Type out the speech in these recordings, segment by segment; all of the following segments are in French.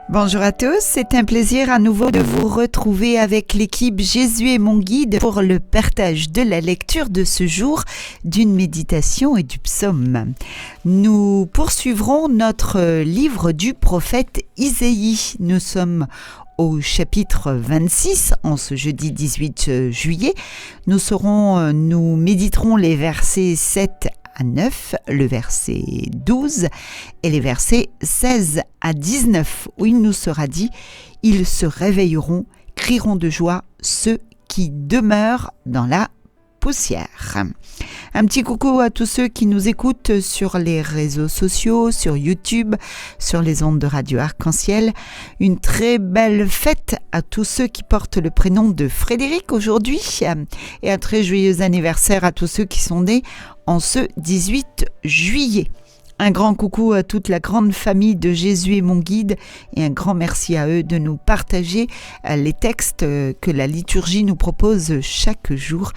Bonjour à tous, c'est un plaisir à nouveau de vous retrouver avec l'équipe Jésus est mon guide pour le partage de la lecture de ce jour d'une méditation et du psaume. Nous poursuivrons notre livre du prophète Isaïe. Nous sommes au chapitre 26 en ce jeudi 18 juillet. Nous méditerons les versets 7 à 9, le verset 12 et les versets 16 à 19 où il nous sera dit « Ils se réveilleront, crieront de joie ceux qui demeurent dans la poussière ». Un petit coucou à tous ceux qui nous écoutent sur les réseaux sociaux, sur YouTube, sur les ondes de Radio Arc-en-Ciel. Une très belle fête à tous ceux qui portent le prénom de Frédéric aujourd'hui et un très joyeux anniversaire à tous ceux qui sont nés en ce 18 juillet. Un grand coucou à toute la grande famille de Jésus est mon guide et un grand merci à eux de nous partager les textes que la liturgie nous propose chaque jour.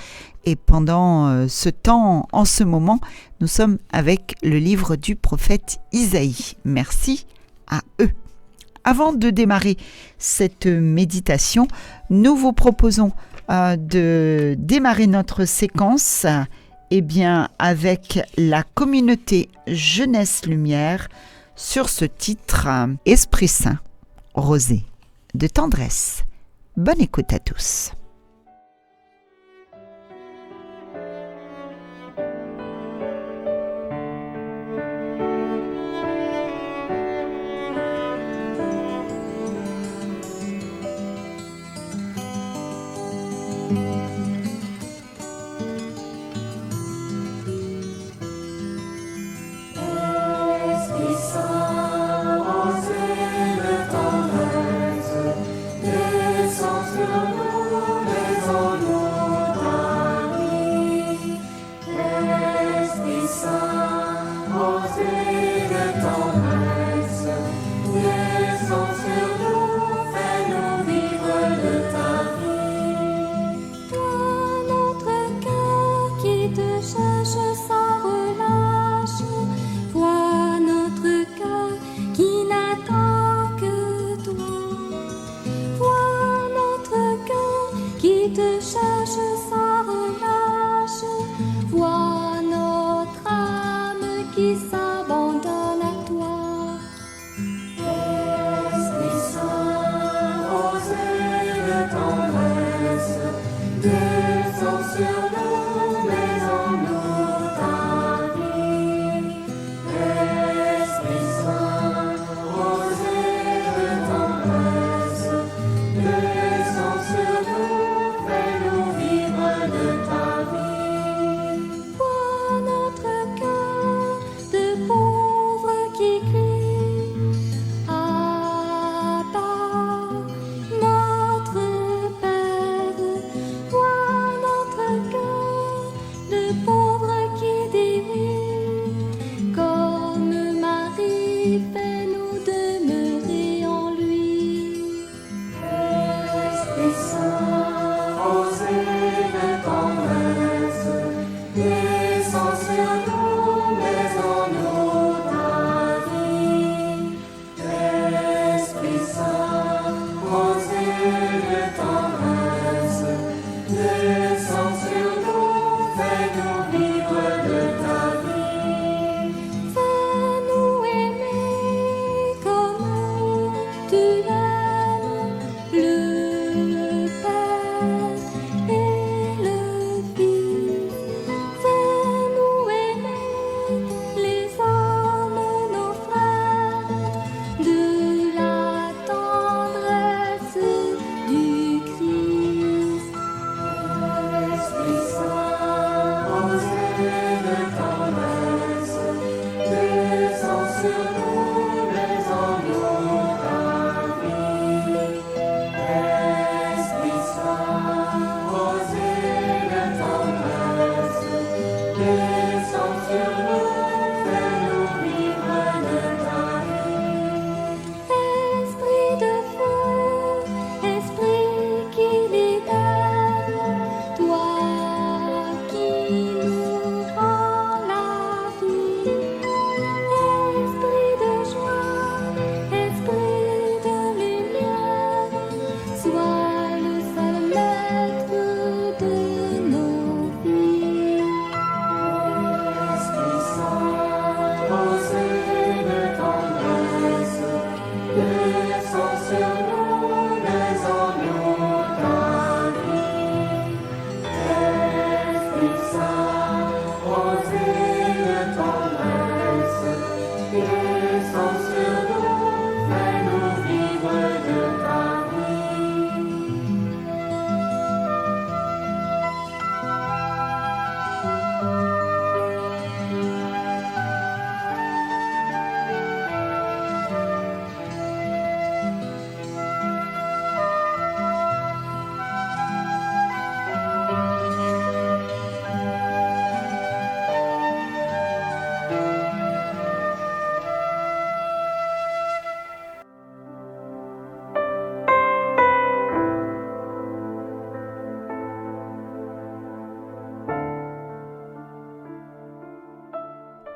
Et pendant ce temps, en ce moment, nous sommes avec le livre du prophète Isaïe. Merci à eux. Avant de démarrer cette méditation, nous vous proposons de démarrer notre séquence avec la communauté Jeunesse Lumière sur ce titre « Esprit Saint, rosée de tendresse ». Bonne écoute à tous.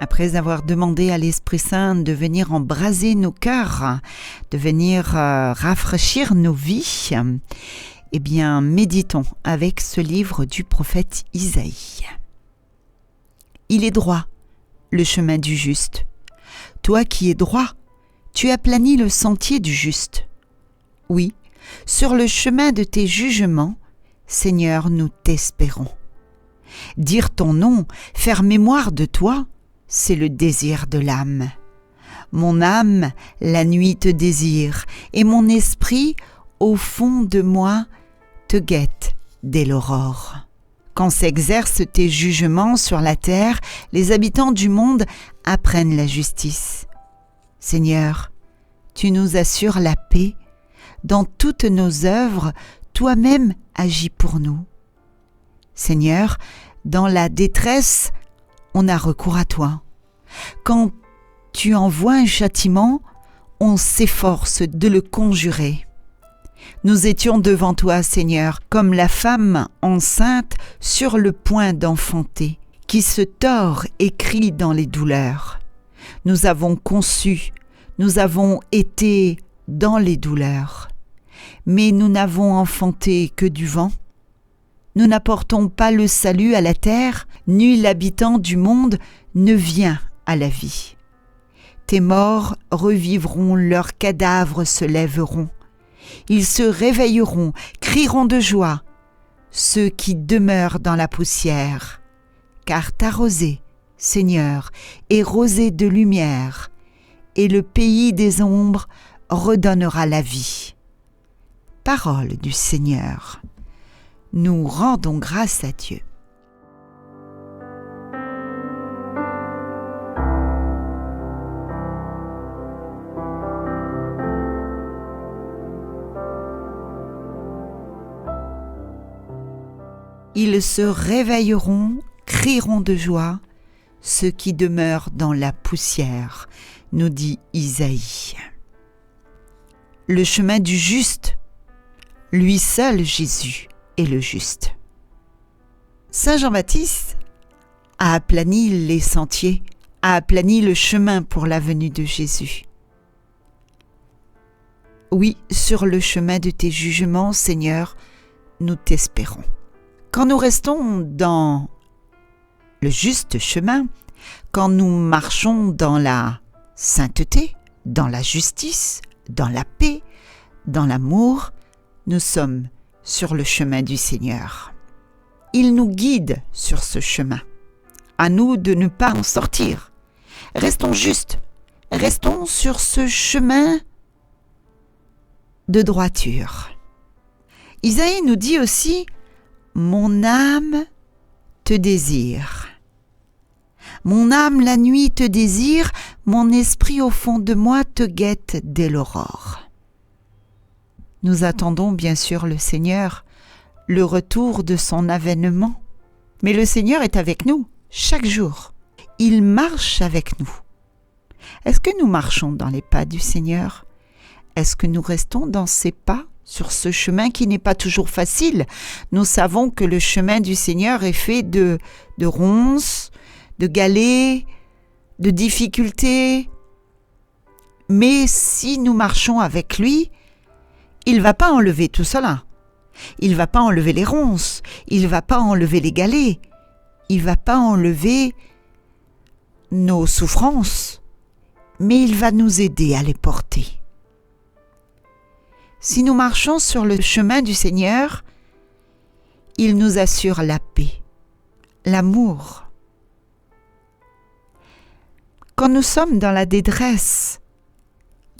Après avoir demandé à l'Esprit Saint de venir embraser nos cœurs, de venir rafraîchir nos vies, eh bien, méditons avec ce livre du prophète Isaïe. Il est droit, le chemin du juste. Toi qui es droit, tu aplanis le sentier du juste. Oui, sur le chemin de tes jugements, Seigneur, nous t'espérons. Dire ton nom, faire mémoire de toi, c'est le désir de l'âme. Mon âme, la nuit te désire, et mon esprit, au fond de moi, te guette dès l'aurore. Quand s'exercent tes jugements sur la terre, les habitants du monde apprennent la justice. Seigneur, tu nous assures la paix. Dans toutes nos œuvres, toi-même agis pour nous. Seigneur, dans la détresse, on a recours à toi. Quand tu envoies un châtiment, on s'efforce de le conjurer. Nous étions devant toi, Seigneur, comme la femme enceinte sur le point d'enfanter, qui se tord et crie dans les douleurs. Nous avons conçu, nous avons été dans les douleurs, mais nous n'avons enfanté que du vent. Nous n'apportons pas le salut à la terre, nul habitant du monde ne vient à la vie. Tes morts revivront, leurs cadavres se lèveront. Ils se réveilleront, crieront de joie, ceux qui demeurent dans la poussière. Car ta rosée, Seigneur, est rosée de lumière, et le pays des ombres redonnera la vie. Parole du Seigneur. Nous rendons grâce à Dieu. Ils se réveilleront, crieront de joie, ceux qui demeurent dans la poussière, nous dit Isaïe. Le chemin du juste, lui seul Jésus est le juste. Saint Jean-Baptiste a aplani les sentiers, a aplani le chemin pour la venue de Jésus. Oui, sur le chemin de tes jugements, Seigneur, nous t'espérons. Quand nous restons dans le juste chemin, quand nous marchons dans la sainteté, dans la justice, dans la paix, dans l'amour, nous sommes sur le chemin du Seigneur. Il nous guide sur ce chemin. À nous de ne pas en sortir. Restons justes, restons sur ce chemin de droiture. Isaïe nous dit aussi: mon âme te désire. Mon âme la nuit te désire, mon esprit au fond de moi te guette dès l'aurore. Nous attendons bien sûr le Seigneur, le retour de son avènement. Mais le Seigneur est avec nous chaque jour. Il marche avec nous. Est-ce que nous marchons dans les pas du Seigneur? Est-ce que nous restons dans ses pas? Sur ce chemin qui n'est pas toujours facile. Nous savons que le chemin du Seigneur est fait de ronces, de galets, de difficultés. Mais si nous marchons avec lui, il ne va pas enlever tout cela. Il ne va pas enlever les ronces. Il ne va pas enlever les galets. Il ne va pas enlever nos souffrances. Mais il va nous aider à les porter. Si nous marchons sur le chemin du Seigneur, il nous assure la paix, l'amour. Quand nous sommes dans la détresse,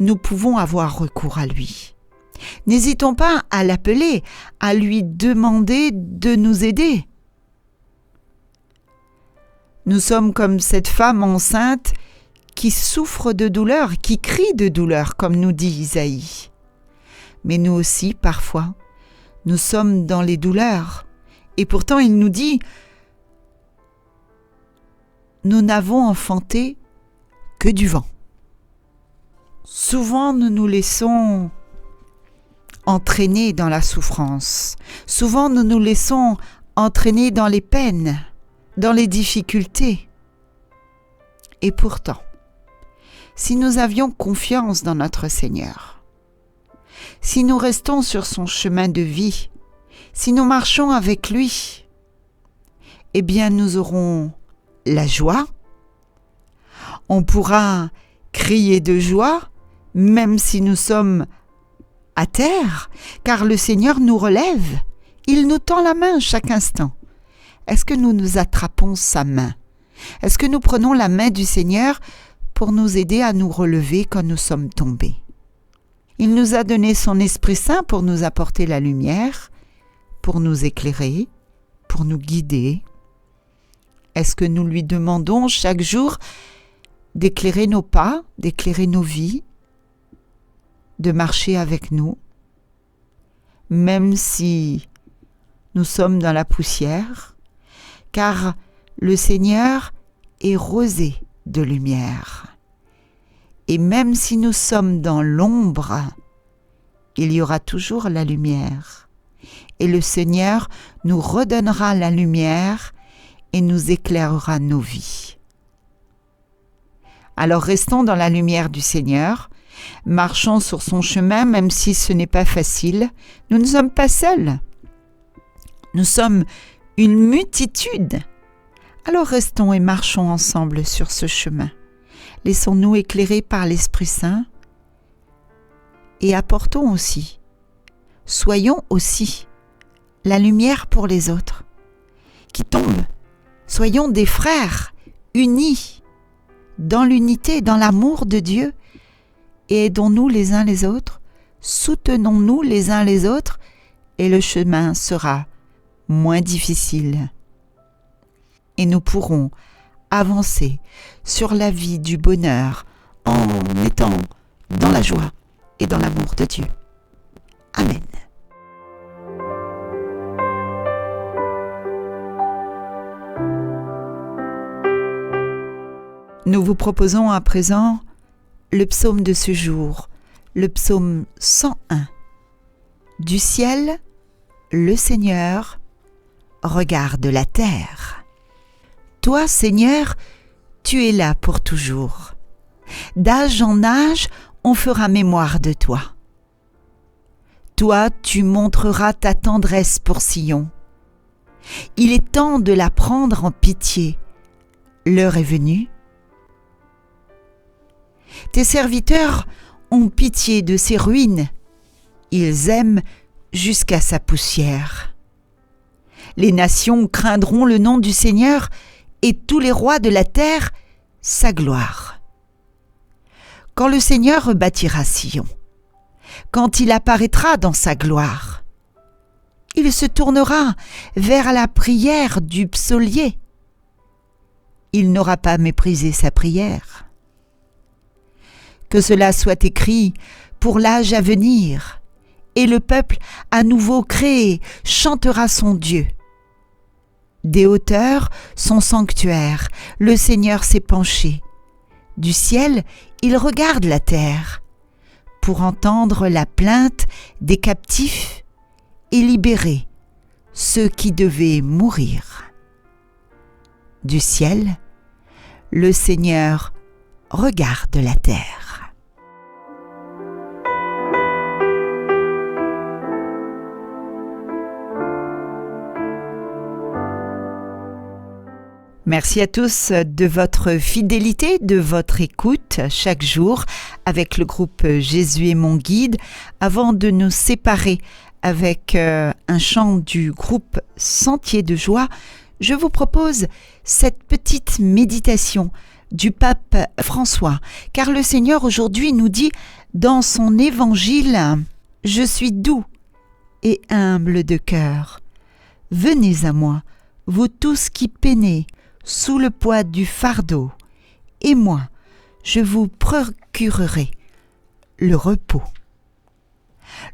nous pouvons avoir recours à lui. N'hésitons pas à l'appeler, à lui demander de nous aider. Nous sommes comme cette femme enceinte qui souffre de douleur, qui crie de douleur, comme nous dit Isaïe. Mais nous aussi, parfois, nous sommes dans les douleurs. Et pourtant, il nous dit, nous n'avons enfanté que du vent. Souvent, nous nous laissons entraîner dans la souffrance. Souvent, nous nous laissons entraîner dans les peines, dans les difficultés. Et pourtant, si nous avions confiance dans notre Seigneur, si nous restons sur son chemin de vie, si nous marchons avec lui, eh bien nous aurons la joie, on pourra crier de joie, même si nous sommes à terre, car le Seigneur nous relève, il nous tend la main chaque instant. Est-ce que nous attrapons sa main? Est-ce que nous prenons la main du Seigneur pour nous aider à nous relever quand nous sommes tombés? Il nous a donné son Esprit Saint pour nous apporter la lumière, pour nous éclairer, pour nous guider. Est-ce que nous lui demandons chaque jour d'éclairer nos pas, d'éclairer nos vies, de marcher avec nous, même si nous sommes dans la poussière, car le Seigneur est rosé de lumière. Et même si nous sommes dans l'ombre, il y aura toujours la lumière. Et le Seigneur nous redonnera la lumière et nous éclairera nos vies. Alors restons dans la lumière du Seigneur, marchons sur son chemin même si ce n'est pas facile. Nous ne sommes pas seuls. Nous sommes une multitude. Alors restons et marchons ensemble sur ce chemin. Laissons-nous éclairer par l'Esprit Saint et apportons aussi, soyons aussi la lumière pour les autres qui tombent. Soyons des frères unis dans l'unité, dans l'amour de Dieu et aidons-nous les uns les autres, soutenons-nous les uns les autres et le chemin sera moins difficile. Et nous pourrons avancer sur la vie du bonheur en étant dans la joie et dans l'amour de Dieu. Amen. Nous vous proposons à présent le psaume de ce jour, le psaume 101. Du ciel, le Seigneur regarde la terre. Toi, Seigneur, tu es là pour toujours. D'âge en âge, on fera mémoire de toi. Toi, tu montreras ta tendresse pour Sion. Il est temps de la prendre en pitié. L'heure est venue. Tes serviteurs ont pitié de ses ruines. Ils aiment jusqu'à sa poussière. Les nations craindront le nom du Seigneur et tous les rois de la terre sa gloire. Quand le Seigneur rebâtira Sion, quand il apparaîtra dans sa gloire, il se tournera vers la prière du psautier. Il n'aura pas méprisé sa prière. Que cela soit écrit pour l'âge à venir, et le peuple à nouveau créé chantera son Dieu. Des hauteurs, son sanctuaire, le Seigneur s'est penché. Du ciel, il regarde la terre, pour entendre la plainte des captifs et libérer ceux qui devaient mourir. Du ciel, le Seigneur regarde la terre. Merci à tous de votre fidélité, de votre écoute chaque jour avec le groupe Jésus est mon guide. Avant de nous séparer avec un chant du groupe Sentier de joie, je vous propose cette petite méditation du pape François, car le Seigneur aujourd'hui nous dit dans son évangile « Je suis doux et humble de cœur. Venez à moi, vous tous qui peinez, sous le poids du fardeau, et moi, je vous procurerai le repos. »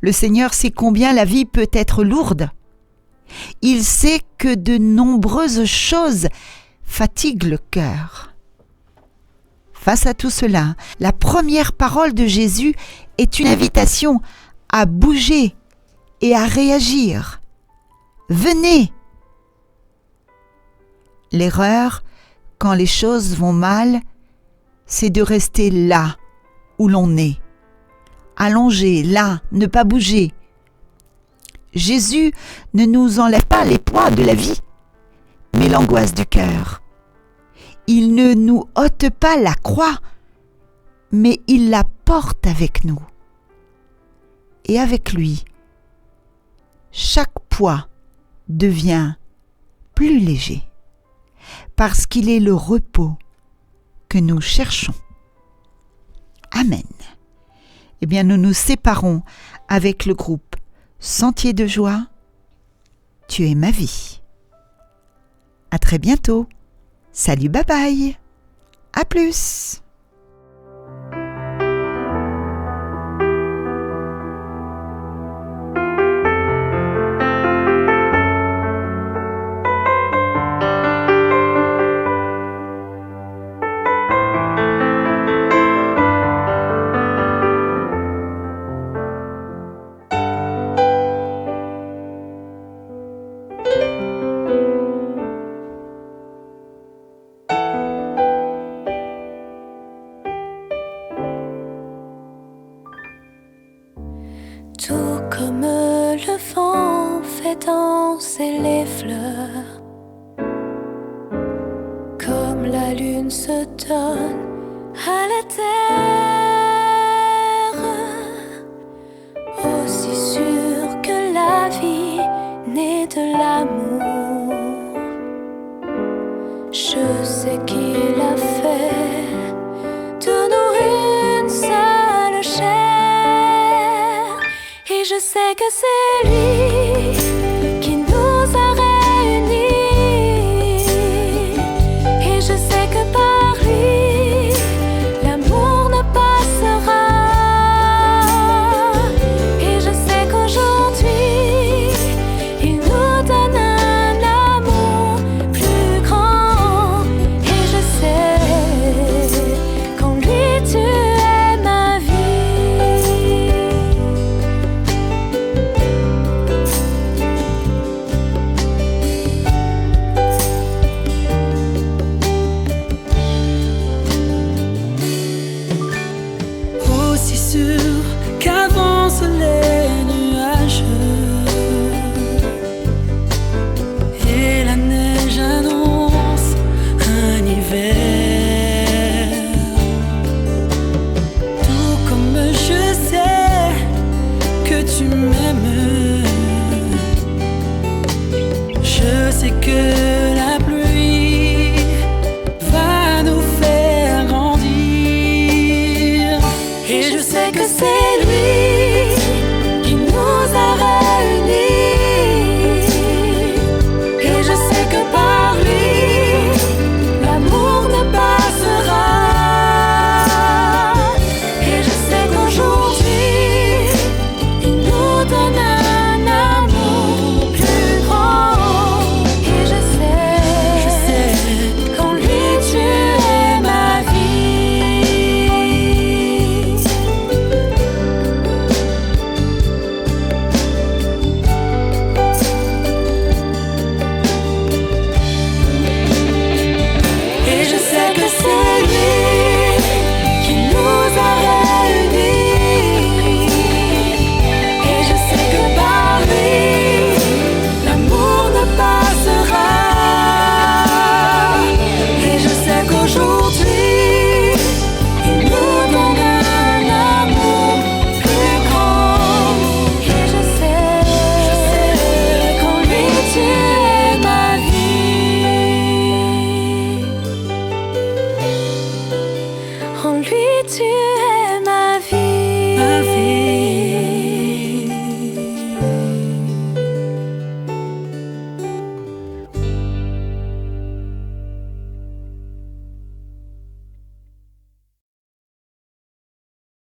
Le Seigneur sait combien la vie peut être lourde. Il sait que de nombreuses choses fatiguent le cœur. Face à tout cela, la première parole de Jésus est une invitation à bouger et à réagir. Venez! L'erreur, quand les choses vont mal, c'est de rester là où l'on est, allongé, là, ne pas bouger. Jésus ne nous enlève pas les poids de la vie, mais l'angoisse du cœur. Il ne nous ôte pas la croix, mais il la porte avec nous. Et avec lui, chaque poids devient plus léger, parce qu'il est le repos que nous cherchons. Amen. Eh bien, nous nous séparons avec le groupe Sentier de joie. Tu es ma vie. À très bientôt. Salut, bye bye. À plus. Tout comme le vent fait danser les fleurs, comme la lune se donne à la terre, aussi sûr que la vie naît de l'amour, je sais qu'il a fait de nous une seule chair. Et je sais que c'est lui qui nous a réunis. Et je sais que par lui, l'amour ne passera. Et je sais qu'aujourd'hui, il nous donne un amour plus grand. Et je sais qu'en lui tu es ma vie. Aussi sûr qu'avancent les nuages et la neige annonce un hiver, tout comme je sais que tu m'aimes, je sais que la pluie va nous faire grandir. Et je sais que c'est lui qui nous a réunis. Et je sais que par lui, l'amour ne passera. Et je sais qu'aujourd'hui, il nous donne un amour plus grand. Et je sais qu'en lui tu es ma vie. Et je sais que c'est lui